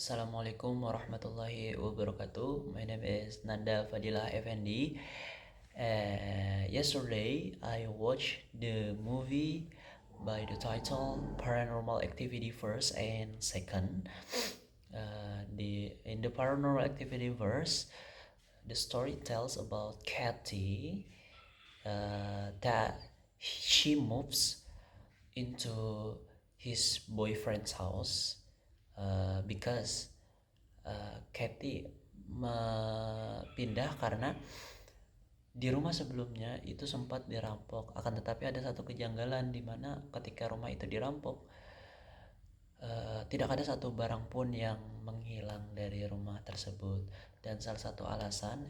Assalamualaikum warahmatullahi wabarakatuh. My name is Nanda Fadilah Effendi. Yesterday I watched the movie by the title Paranormal Activity First and Second. In the Paranormal Activity verse, the story tells about Kathy that she moves into his boyfriend's house because Kathy pindah karena di rumah sebelumnya itu sempat dirampok. Akan tetapi ada satu kejanggalan di mana ketika rumah itu dirampok, tidak ada satu barang pun yang menghilang dari rumah tersebut. Dan salah satu alasan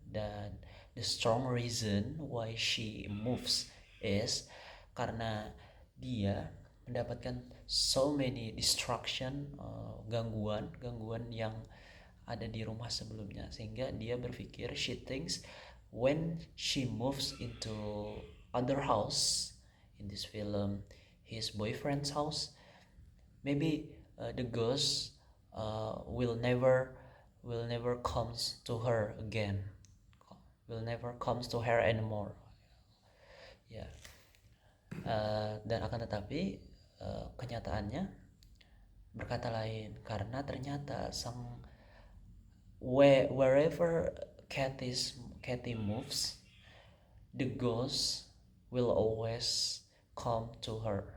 dan the strong reason why she moves is karena dia mendapatkan so many distraction, gangguan yang ada di rumah sebelumnya, sehingga dia berpikir, she thinks when she moves into other house, in this film his boyfriend's house, maybe the ghost will never comes to her again, will never comes to her anymore. Ya. Dan akan tetapi kenyataannya berkata lain, karena ternyata wherever Kathy moves, the ghost will always come to her.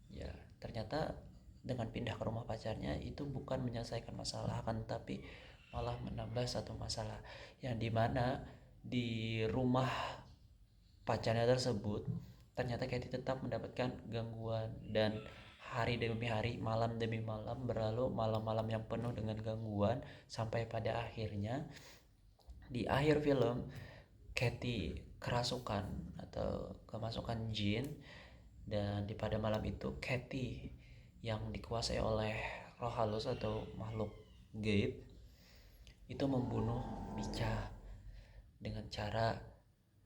Ya, ternyata dengan pindah ke rumah pacarnya itu bukan menyelesaikan masalah, akan tetapi malah menambah satu masalah, yang dimana di rumah pacarnya tersebut ternyata Kathy tetap mendapatkan gangguan, dan hari demi hari, malam demi malam berlalu, malam-malam yang penuh dengan gangguan, sampai pada akhirnya di akhir film Kathy kerasukan atau kemasukan jin, dan pada malam itu Kathy yang dikuasai oleh roh halus atau makhluk gaib itu membunuh Micah dengan cara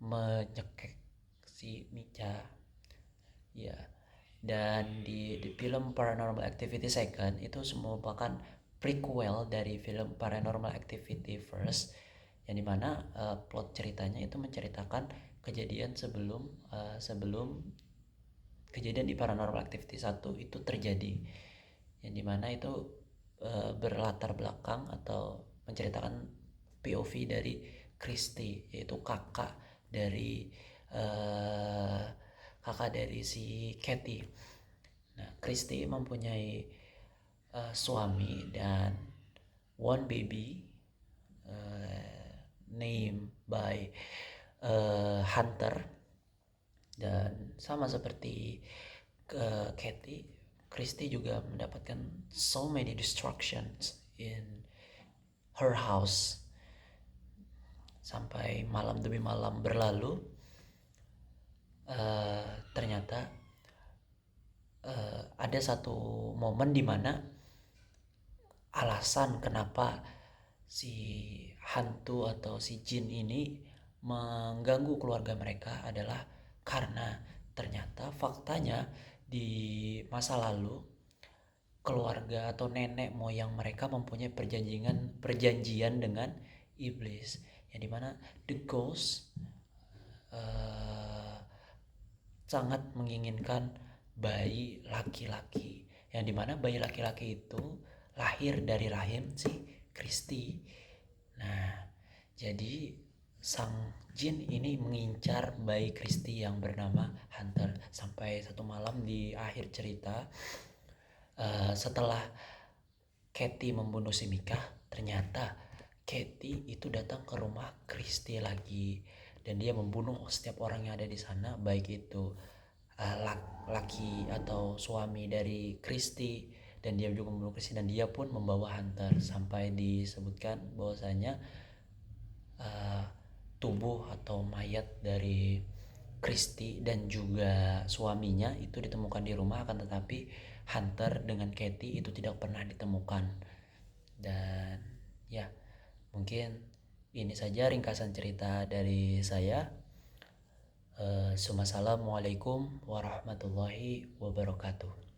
menyekek si Micah. Ya. Dan di film Paranormal Activity Second itu merupakan prequel dari film Paranormal Activity First, yang dimana plot ceritanya itu menceritakan kejadian sebelum kejadian di Paranormal Activity 1 itu terjadi, yang dimana itu berlatar belakang atau menceritakan POV dari Christy, yaitu kakak dari si Kathy. Nah, Christy mempunyai suami dan one baby named by Hunter. Dan sama seperti Kathy, Christy juga mendapatkan so many distractions in her house, sampai malam demi malam berlalu. Ternyata ada satu momen di mana alasan kenapa si hantu atau si jin ini mengganggu keluarga mereka adalah karena ternyata faktanya di masa lalu keluarga atau nenek moyang mereka mempunyai perjanjian dengan iblis, yang dimana the ghost sangat menginginkan bayi laki-laki, yang dimana bayi laki-laki itu lahir dari rahim si Christy. Nah, jadi sang jin ini mengincar bayi Christy yang bernama Hunter, sampai satu malam di akhir cerita, setelah Kathy membunuh si Micah, ternyata Kathy itu datang ke rumah Christy lagi, dan dia membunuh setiap orang yang ada di sana, baik itu laki atau suami dari Christy, dan dia juga membunuh Christy, dan dia pun membawa Hunter, sampai disebutkan bahwasanya tubuh atau mayat dari Christy dan juga suaminya itu ditemukan di rumah, akan tetapi Hunter dengan Kathy itu tidak pernah ditemukan. Dan ya, mungkin ini saja ringkasan cerita dari saya. Assalamualaikum warahmatullahi wabarakatuh.